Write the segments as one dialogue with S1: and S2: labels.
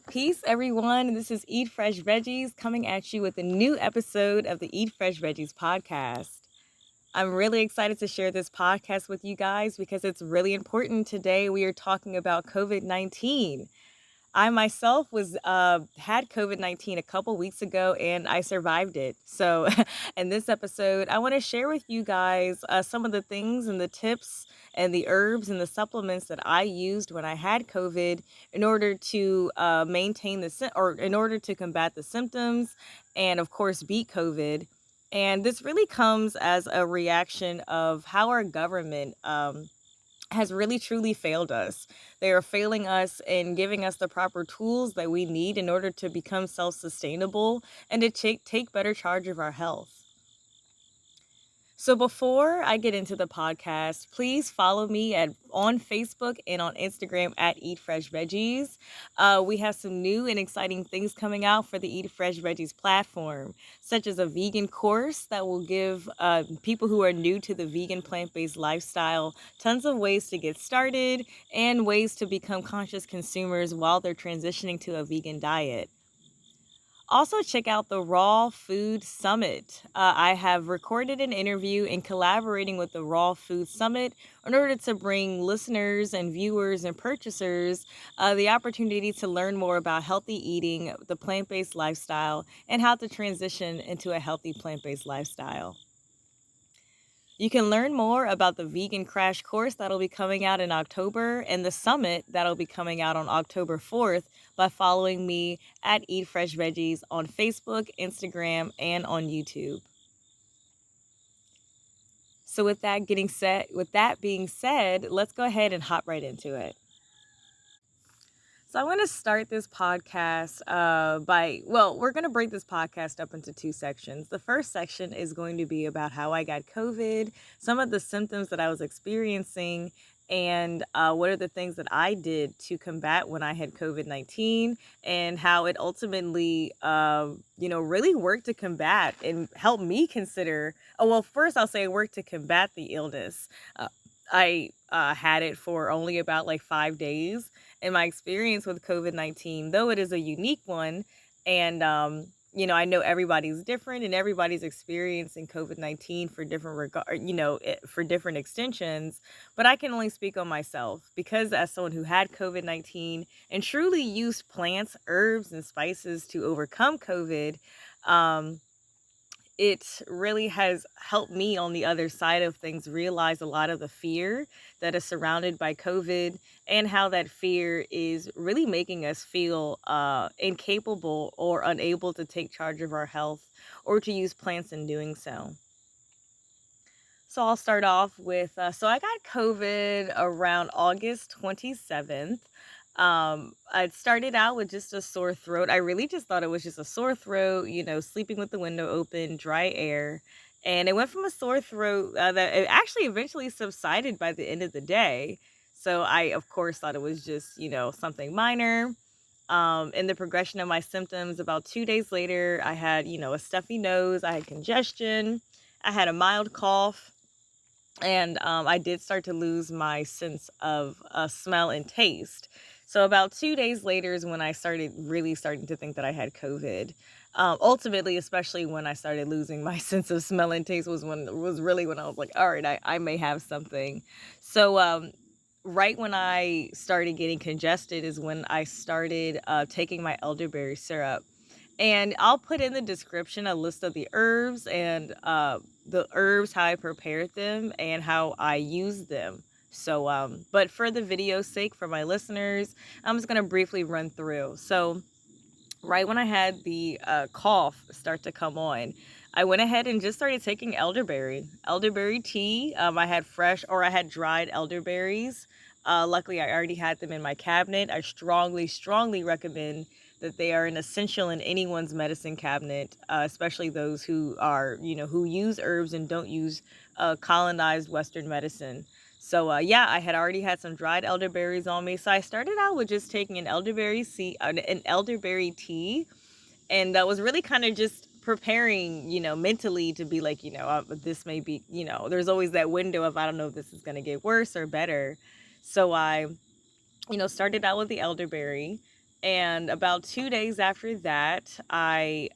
S1: Peace, everyone. This is Eat Fresh Veggies coming at you with a new episode of the Eat Fresh Veggies podcast. I'm really excited to share this podcast with you guys because it's really important. Today, we are talking about COVID-19. I myself was had COVID-19 a couple weeks ago and I survived it. So, in this episode, I want to share with you guys some of the things and the tips and the herbs and the supplements that I used when I had COVID in order to maintain or in order to combat the symptoms and, of course, beat COVID. And this really comes as a reaction of how our government has really truly failed us. They are failing us in giving us the proper tools that we need in order to become self sustainable and to take better charge of our health. So before I get into the podcast, please follow me on Facebook and on Instagram at Eat Fresh Veggies. We have some new and exciting things coming out for the Eat Fresh Veggies platform, such as a vegan course that will give people who are new to the vegan plant-based lifestyle tons of ways to get started and ways to become conscious consumers while they're transitioning to a vegan diet. Also, check out the Raw Food Summit. I have recorded an interview in collaborating with the Raw Food Summit in order to bring listeners and viewers and purchasers the opportunity to learn more about healthy eating, the plant based lifestyle, and how to transition into a healthy plant based lifestyle. You can learn more about the vegan crash course that'll be coming out in October and the summit that'll be coming out on October 4th by following me at Eat Fresh Veggies on Facebook, Instagram, and on YouTube. So with that being said, let's go ahead and hop right into it. So I want to start this podcast we're going to break this podcast up into two sections. The first section is going to be about how I got COVID, some of the symptoms that I was experiencing, and what are the things that I did to combat when I had COVID-19 and how it ultimately, really worked to combat and help me consider. Oh, well, first I'll say it worked to combat the illness. I had it for only about like 5 days. And my experience with COVID-19, though it is a unique one, and I know everybody's different and everybody's experiencing COVID-19 for for different extensions, but I can only speak on myself because as someone who had COVID-19 and truly used plants, herbs, and spices to overcome COVID, it really has helped me on the other side of things realize a lot of the fear that is surrounded by COVID and how that fear is really making us feel incapable or unable to take charge of our health or to use plants in doing so. So I'll start off with, so I got COVID around August 27th. I started out with just a sore throat. I really just thought it was just a sore throat, sleeping with the window open, dry air. And it went from a sore throat that it actually eventually subsided by the end of the day. So I, of course, thought it was just, something minor. In the progression of my symptoms, about 2 days later, I had, a stuffy nose, I had congestion, I had a mild cough. And I did start to lose my sense of smell and taste. So about 2 days later is when I starting to think that I had COVID. Ultimately, especially when I started losing my sense of smell and taste was really when I was like, all right, I may have something. So right when I started getting congested is when I started taking my elderberry syrup. And I'll put in the description a list of the herbs and the herbs, how I prepared them, and how I used them. So, but for the video's sake, for my listeners, I'm just going to briefly run through. So, right when I had the cough start to come on, I went ahead and just started taking elderberry tea. I had dried elderberries. Luckily, I already had them in my cabinet. I strongly, strongly recommend that they are an essential in anyone's medicine cabinet, especially those who are, who use herbs and don't use colonized Western medicine. So, I had already had some dried elderberries on me. So I started out with just taking an elderberry tea. And that was really kind of just preparing, mentally to be like, this may be, there's always that window of, I don't know if this is going to get worse or better. So I, started out with the elderberry. And about 2 days after that, I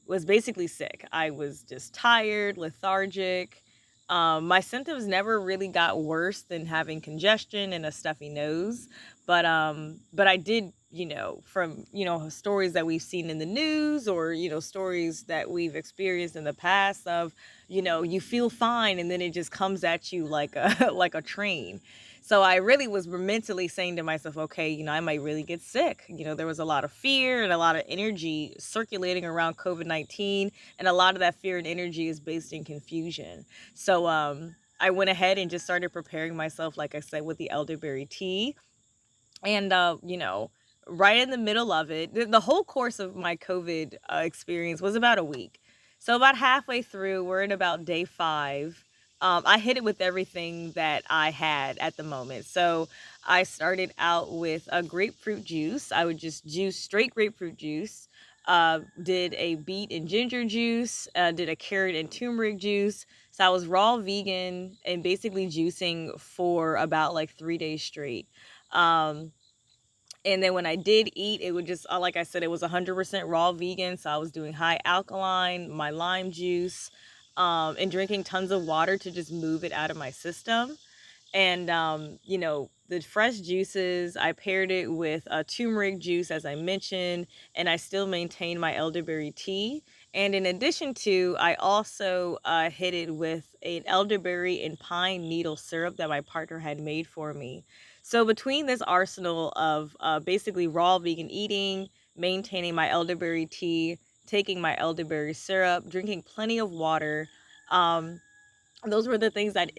S1: was basically sick. I was just tired, lethargic. My symptoms never really got worse than having congestion and a stuffy nose, but I did, from stories that we've seen in the news, or stories that we've experienced in the past of, you feel fine and then it just comes at you like a like a train. So I really was mentally saying to myself, okay, I might really get sick. There was a lot of fear and a lot of energy circulating around COVID-19, and a lot of that fear and energy is based in confusion. So I went ahead and just started preparing myself, like I said, with the elderberry tea. And, right in the middle of it, the whole course of my COVID experience was about a week. So about halfway through, we're in about day 5. I hit it with everything that I had at the moment. So I started out with a grapefruit juice. I would just juice straight grapefruit juice. Did a beet and ginger juice. Did a carrot and turmeric juice. So I was raw vegan and basically juicing for about like 3 days straight. Um, and then when I did eat, it would just, like I said, it was 100% raw vegan. So I was doing high alkaline, my lime juice, and drinking tons of water to just move it out of my system. And, the fresh juices, I paired it with a turmeric juice, as I mentioned, and I still maintain my elderberry tea. And in addition to, I also hit it with an elderberry and pine needle syrup that my partner had made for me. So between this arsenal of basically raw vegan eating, maintaining my elderberry tea, taking my elderberry syrup, drinking plenty of water, um, those were the things that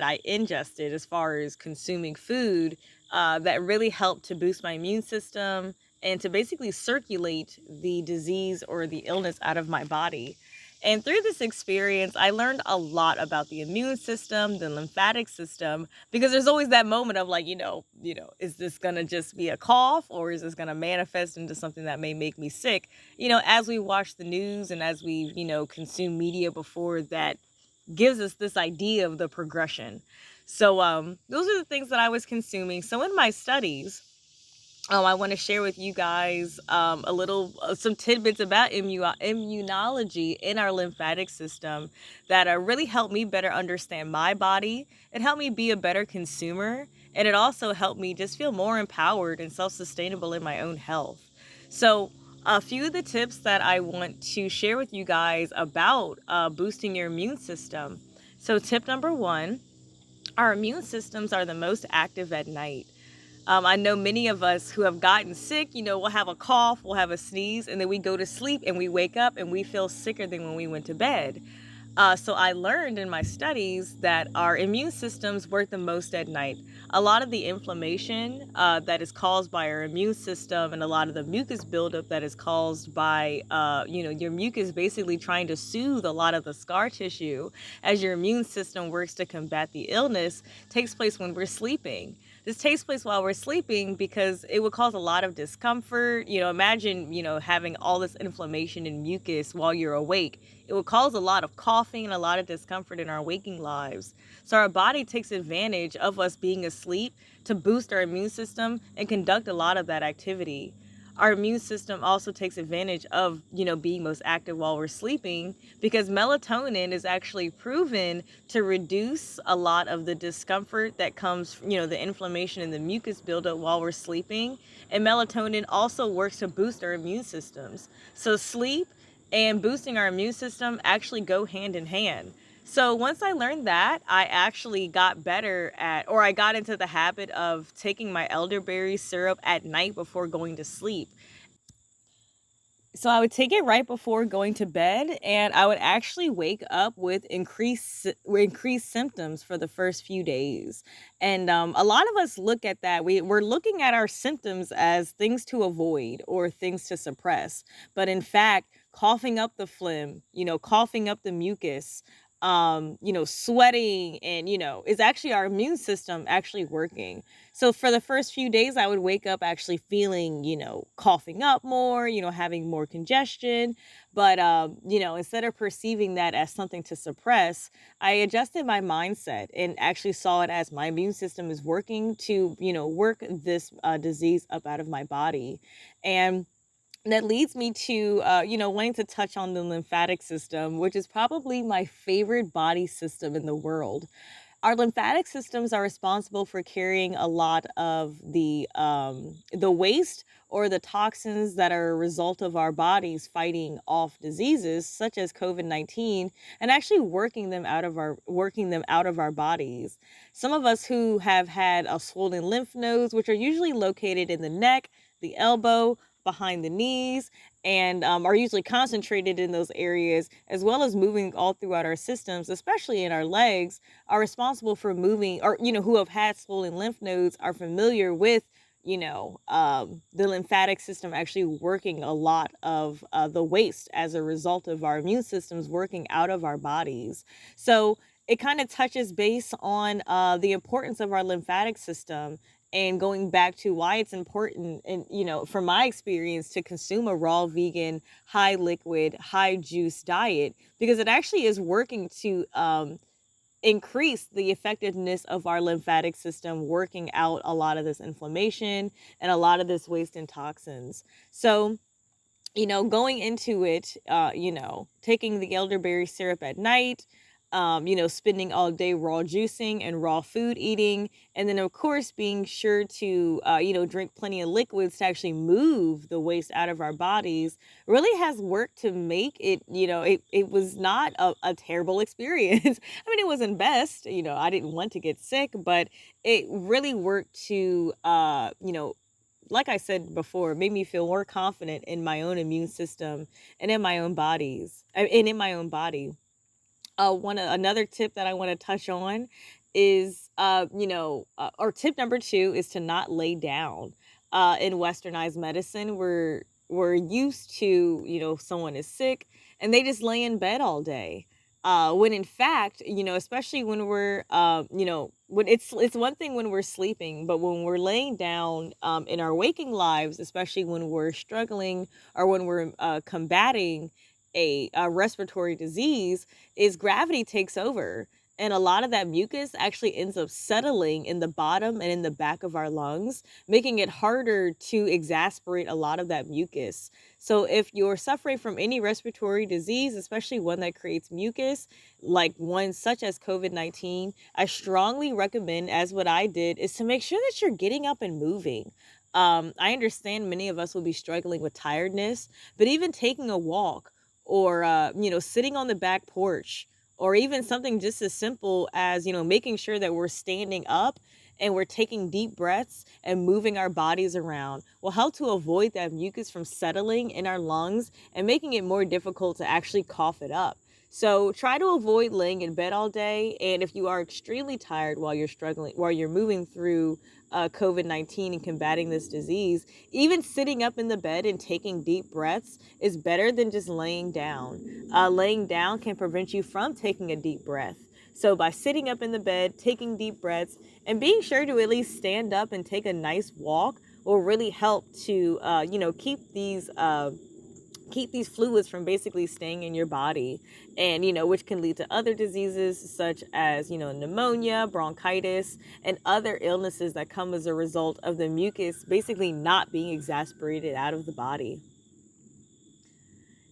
S1: I ingested as far as consuming food, that really helped to boost my immune system and to basically circulate the disease or the illness out of my body. And through this experience, I learned a lot about the immune system, the lymphatic system, because there's always that moment of like, is this gonna just be a cough, or is this gonna manifest into something that may make me sick? As we watch the news and as we, consume media before that gives us this idea of the progression. So those are the things that I was consuming. So in my studies, I want to share with you guys a little, some tidbits about immunology in our lymphatic system that really helped me better understand my body. It helped me be a better consumer, and it also helped me just feel more empowered and self-sustainable in my own health. So a few of the tips that I want to share with you guys about boosting your immune system. So tip number 1, our immune systems are the most active at night. I know many of us who have gotten sick, we'll have a cough, we'll have a sneeze, and then we go to sleep and we wake up and we feel sicker than when we went to bed. So I learned in my studies that our immune systems work the most at night. A lot of the inflammation that is caused by our immune system, and a lot of the mucus buildup that is caused by, your mucus basically trying to soothe a lot of the scar tissue as your immune system works to combat the illness, takes place when we're sleeping. This takes place while we're sleeping because it would cause a lot of discomfort. Imagine, having all this inflammation and mucus while you're awake. It would cause a lot of coughing and a lot of discomfort in our waking lives. So our body takes advantage of us being asleep to boost our immune system and conduct a lot of that activity. Our immune system also takes advantage of, being most active while we're sleeping, because melatonin is actually proven to reduce a lot of the discomfort that comes, the inflammation and the mucus buildup while we're sleeping. And melatonin also works to boost our immune systems. So sleep and boosting our immune system actually go hand in hand. So once I learned that, I actually got better at, or I got into the habit of taking my elderberry syrup at night before going to sleep. So I would take it right before going to bed, and I would actually wake up with increased symptoms for the first few days. And a lot of us look at that. We're looking at our symptoms as things to avoid or things to suppress. But in fact, coughing up the phlegm, coughing up the mucus, sweating, and, is actually our immune system actually working. So for the first few days, I would wake up actually feeling, coughing up more, having more congestion. But, instead of perceiving that as something to suppress, I adjusted my mindset and actually saw it as my immune system is working to, work this disease up out of my body. And that leads me to, wanting to touch on the lymphatic system, which is probably my favorite body system in the world. Our lymphatic systems are responsible for carrying a lot of the waste or the toxins that are a result of our bodies fighting off diseases such as COVID-19, and actually working them out of our bodies. Some of us who have had a swollen lymph nodes, which are usually located in the neck, the elbow, behind the knees, and are usually concentrated in those areas, as well as moving all throughout our systems, especially in our legs, are responsible for moving, or, who have had swollen lymph nodes are familiar with, the lymphatic system actually working a lot of the waste as a result of our immune systems working out of our bodies. So it kind of touches base on the importance of our lymphatic system, and going back to why it's important, and, from my experience, to consume a raw vegan, high liquid, high juice diet, because it actually is working to increase the effectiveness of our lymphatic system, working out a lot of this inflammation and a lot of this waste and toxins. So, going into it, taking the elderberry syrup at night, spending all day raw juicing and raw food eating. And then, of course, being sure to, drink plenty of liquids to actually move the waste out of our bodies really has worked to make it, it was not a terrible experience. I mean, it wasn't best, I didn't want to get sick, but it really worked to, like I said before, it made me feel more confident in my own immune system and in my own in my own body. Another tip that I want to touch on is, or tip number two is to not lay down. In westernized medicine, we're used to, someone is sick and they just lay in bed all day. When in fact, especially when we're, when it's one thing when we're sleeping, but when we're laying down, in our waking lives, especially when we're struggling or when we're combating a respiratory disease, is gravity takes over. And a lot of that mucus actually ends up settling in the bottom and in the back of our lungs, making it harder to exasperate a lot of that mucus. So if you're suffering from any respiratory disease, especially one that creates mucus, like one such as COVID-19, I strongly recommend, as what I did, is to make sure that you're getting up and moving. I understand many of us will be struggling with tiredness, but even taking a walk, or, sitting on the back porch, or even something just as simple as, making sure that we're standing up and we're taking deep breaths and moving our bodies around will help to avoid that mucus from settling in our lungs and making it more difficult to actually cough it up. So try to avoid laying in bed all day. And if you are extremely tired while you're moving through COVID-19 and combating this disease, even sitting up in the bed and taking deep breaths is better than just laying down. Laying down can prevent you from taking a deep breath. So by sitting up in the bed, taking deep breaths, and being sure to at least stand up and take a nice walk will really help to, keep these fluids from basically staying in your body, and, which can lead to other diseases such as, pneumonia, bronchitis, and other illnesses that come as a result of the mucus basically not being exasperated out of the body.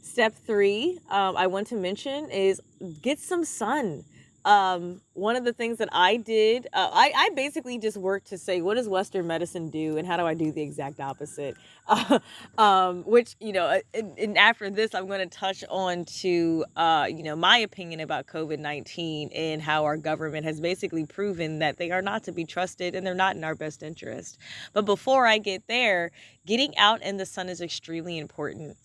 S1: Step three, I want to mention, is get some sun. One of the things that I did, I basically just worked to say, what does Western medicine do, and how do I do the exact opposite? Which, and after this, I'm going to touch on to, my opinion about COVID-19 and how our government has basically proven that they are not to be trusted and they're not in our best interest. But before I get there, getting out in the sun is extremely important.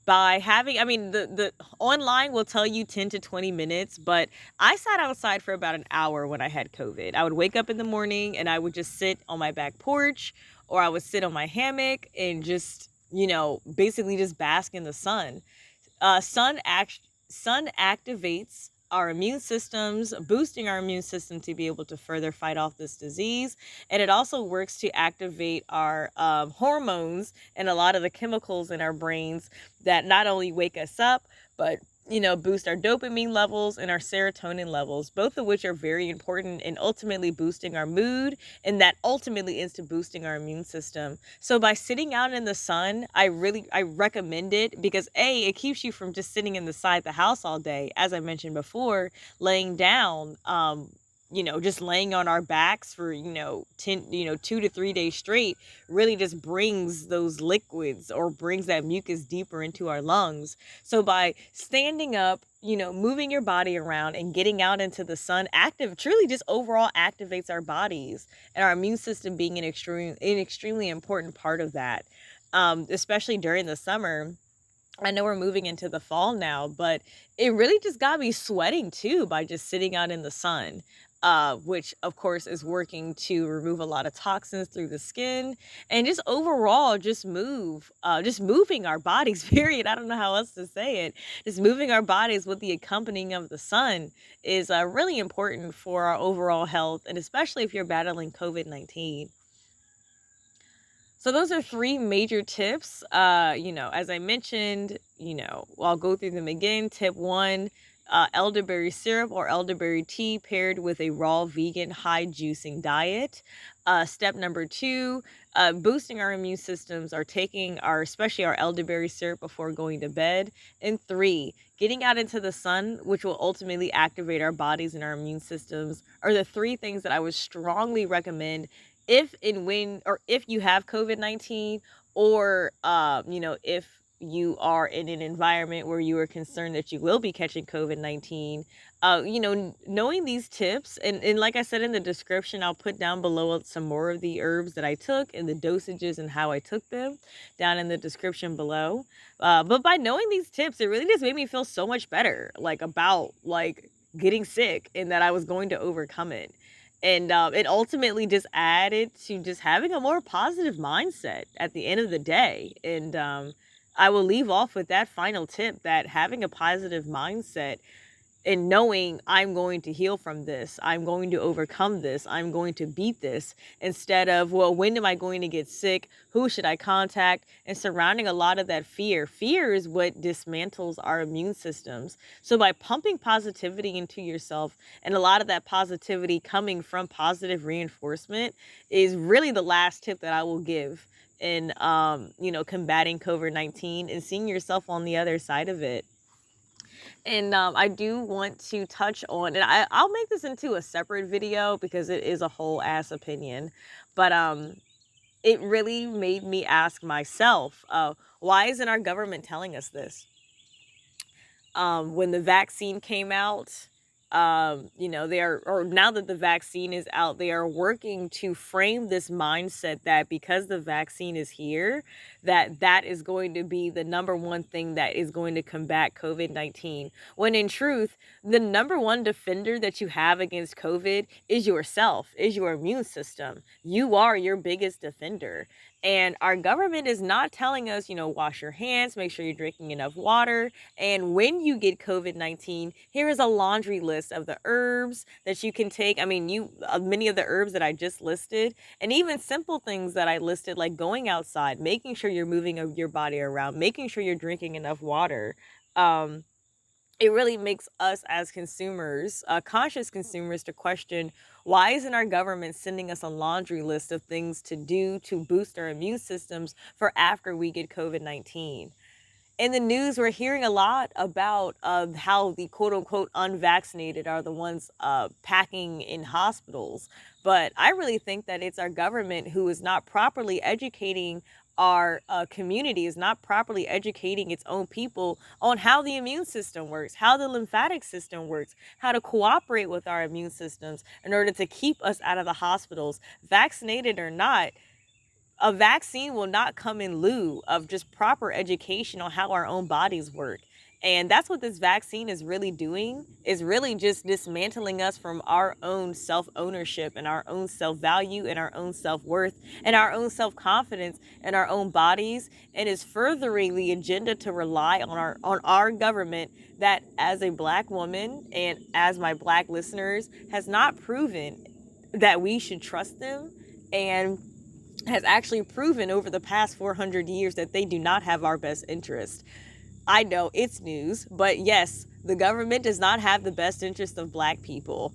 S1: By having, the online will tell you 10 to 20 minutes, but I sat outside for about an hour when I had COVID. I would wake up in the morning and I would just sit on my back porch, or I would sit on my hammock and just, basically just bask in the sun. Sun activates our immune systems, boosting our immune system to be able to further fight off this disease. And it also works to activate our hormones and a lot of the chemicals in our brains that not only wake us up, but boost our dopamine levels and our serotonin levels, both of which are very important in ultimately boosting our mood, and that ultimately is to boosting our immune system. So by sitting out in the sun, I recommend it because it keeps you from just sitting inside the house all day. As I mentioned before, laying down, just laying on our backs for 2 to 3 days straight really just brings those liquids or brings that mucus deeper into our lungs. So by standing up, moving your body around and getting out into the sun, truly just overall activates our bodies, and our immune system being an extremely important part of that, especially during the summer. I know we're moving into the fall now, but it really just got me sweating too by just sitting out in the sun, which of course is working to remove a lot of toxins through the skin and just overall just moving our bodies, period. I don't know how else to say it. Just moving our bodies with the accompanying of the sun is really important for our overall health, and especially if you're battling COVID-19. So those are three major tips. As I mentioned, I'll go through them again. Tip one, elderberry syrup or elderberry tea paired with a raw vegan high juicing diet. Step number two, boosting our immune systems or taking especially our elderberry syrup before going to bed. And three, getting out into the sun, which will ultimately activate our bodies and our immune systems, are the three things that I would strongly recommend if and when, or if you have COVID-19, or if you are in an environment where you are concerned that you will be catching COVID-19, knowing these tips, and like I said in the description, I'll put down below some more of the herbs that I took and the dosages and how I took them down in the description below. But by knowing these tips, it really just made me feel so much better, about getting sick, and that I was going to overcome it. And it ultimately just added to just having a more positive mindset at the end of the day. And I will leave off with that final tip, that having a positive mindset and knowing I'm going to heal from this, I'm going to overcome this, I'm going to beat this, instead of, well, when am I going to get sick? Who should I contact? And surrounding a lot of that fear. Fear is what dismantles our immune systems. So by pumping positivity into yourself, and a lot of that positivity coming from positive reinforcement, is really the last tip that I will give in, combating COVID-19 and seeing yourself on the other side of it. And I do want to touch on, and I'll make this into a separate video because it is a whole ass opinion, but it really made me ask myself, why isn't our government telling us this? When the vaccine came out, now that the vaccine is out, they are working to frame this mindset that because the vaccine is here, that is going to be the number one thing that is going to combat COVID-19. When in truth, the number one defender that you have against COVID is yourself, is your immune system. You are your biggest defender. And our government is not telling us, wash your hands, make sure you're drinking enough water. And when you get COVID-19, here is a laundry list of the herbs that you can take. I mean, many of the herbs that I just listed, and even simple things that I listed, like going outside, making sure you're moving your body around, making sure you're drinking enough water. It really makes us as consumers, conscious consumers, to question, why isn't our government sending us a laundry list of things to do to boost our immune systems for after we get COVID-19? In the news, we're hearing a lot about how the quote unquote unvaccinated are the ones packing in hospitals. But I really think that it's our government who is not properly educating our community, is not properly educating its own people on how the immune system works, how the lymphatic system works, how to cooperate with our immune systems in order to keep us out of the hospitals. Vaccinated or not, a vaccine will not come in lieu of just proper education on how our own bodies work. And that's what this vaccine is really doing, is really just dismantling us from our own self-ownership and our own self-value and our own self-worth and our own self-confidence and our own bodies, and is furthering the agenda to rely on our government that, as a Black woman and as my Black listeners, has not proven that we should trust them, and has actually proven over the past 400 years that they do not have our best interest. I know it's news, but yes, the government does not have the best interest of Black people.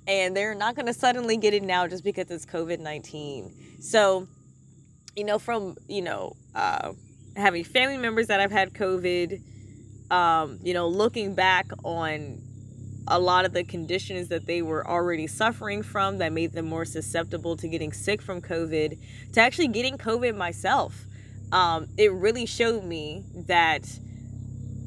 S1: And they're not going to suddenly get it now just because it's COVID-19. So, from, having family members that have had COVID, looking back on a lot of the conditions that they were already suffering from that made them more susceptible to getting sick from COVID, to actually getting COVID myself. It really showed me that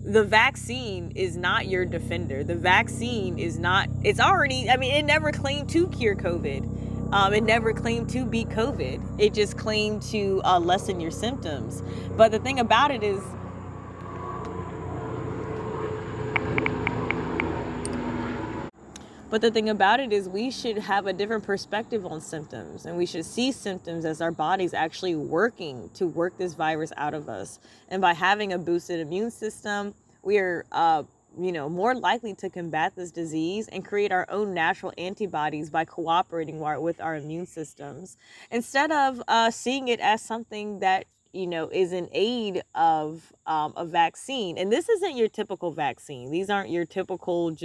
S1: the vaccine is not your defender. The vaccine is not, it never claimed to cure COVID. It never claimed to beat COVID. It just claimed to lessen your symptoms. But the thing about it is, we should have a different perspective on symptoms, and we should see symptoms as our body's actually working to work this virus out of us. And by having a boosted immune system, we are, more likely to combat this disease and create our own natural antibodies by cooperating with our immune systems, instead of seeing it as something that is an aid of a vaccine. And this isn't your typical vaccine. These aren't your typical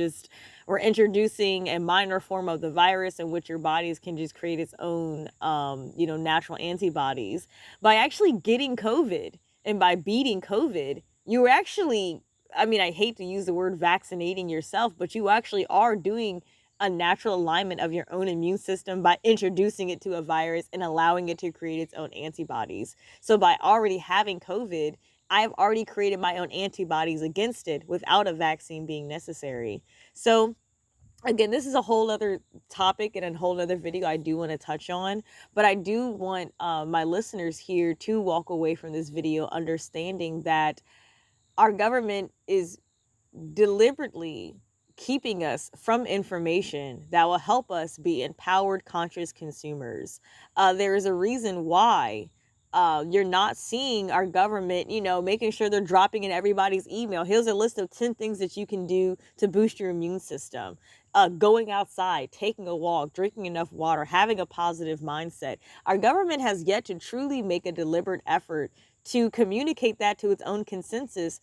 S1: we're introducing a minor form of the virus in which your bodies can just create its own, natural antibodies. By actually getting COVID and by beating COVID, you actually, I hate to use the word vaccinating yourself, but you actually are doing a natural alignment of your own immune system by introducing it to a virus and allowing it to create its own antibodies. So by already having COVID, I've already created my own antibodies against it without a vaccine being necessary. So again, this is a whole other topic and a whole other video I do want to touch on, but I do want my listeners here to walk away from this video understanding that our government is deliberately keeping us from information that will help us be empowered, conscious consumers. There is a reason why you're not seeing our government, making sure they're dropping in everybody's email. Here's a list of 10 things that you can do to boost your immune system. Going outside, taking a walk, drinking enough water, having a positive mindset. Our government has yet to truly make a deliberate effort to communicate that to its own consensus,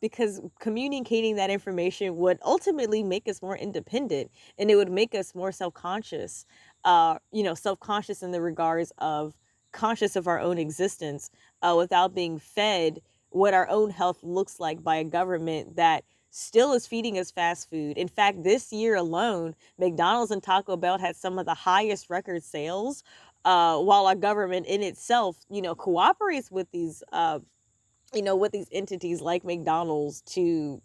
S1: because communicating that information would ultimately make us more independent, and it would make us more self-conscious, self-conscious in the regards of conscious of our own existence, without being fed what our own health looks like by a government that still is feeding us fast food. In fact, this year alone, McDonald's and Taco Bell had some of the highest record sales, while our government in itself, cooperates with these with these entities like McDonald's to,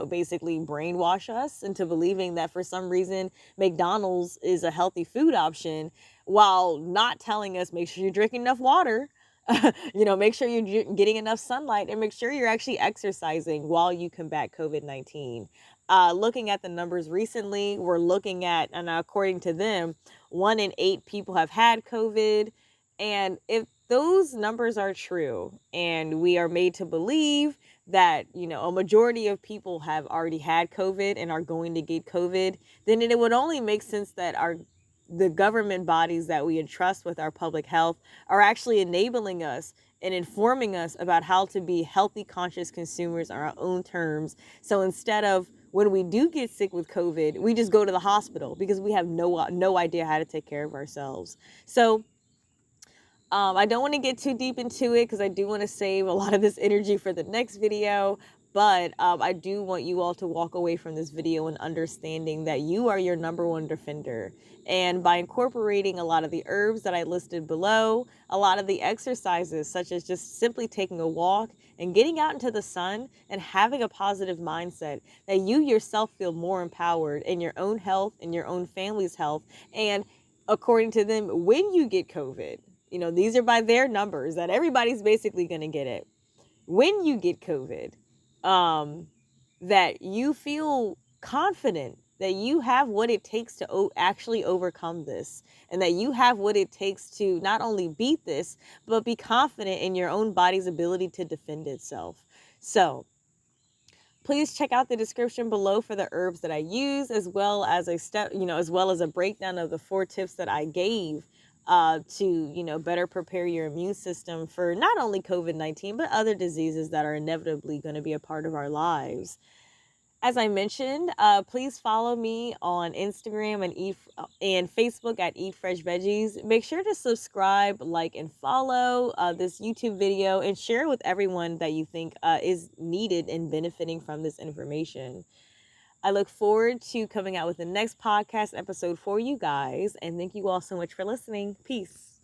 S1: basically brainwash us into believing that for some reason McDonald's is a healthy food option, while not telling us, make sure you're drinking enough water, make sure you're getting enough sunlight, and make sure you're actually exercising while you combat COVID-19. Looking at the numbers recently, we're looking at, and according to them, 1 in 8 people have had COVID. And if those numbers are true, and we are made to believe that, a majority of people have already had COVID and are going to get COVID, then it would only make sense that the government bodies that we entrust with our public health are actually enabling us and informing us about how to be healthy, conscious consumers on our own terms. So instead of, when we do get sick with COVID, we just go to the hospital because we have no idea how to take care of ourselves. So I don't want to get too deep into it because I do want to save a lot of this energy for the next video. But I do want you all to walk away from this video and understanding that you are your number one defender. And by incorporating a lot of the herbs that I listed below, a lot of the exercises, such as just simply taking a walk and getting out into the sun and having a positive mindset, that you yourself feel more empowered in your own health and your own family's health. And according to them, when you get COVID, these are by their numbers that everybody's basically going to get it. When you get COVID, that you feel confident that you have what it takes to actually overcome this, and that you have what it takes to not only beat this, but be confident in your own body's ability to defend itself. So, please check out the description below for the herbs that I use, as well as as well as a breakdown of the 4 tips that I gave to, better prepare your immune system for not only COVID-19, but other diseases that are inevitably going to be a part of our lives. As I mentioned, please follow me on Instagram and Facebook at Eat Fresh Veggies. Make sure to subscribe, like, and follow this YouTube video, and share with everyone that you think is needed and benefiting from this information. I look forward to coming out with the next podcast episode for you guys, and thank you all so much for listening. Peace.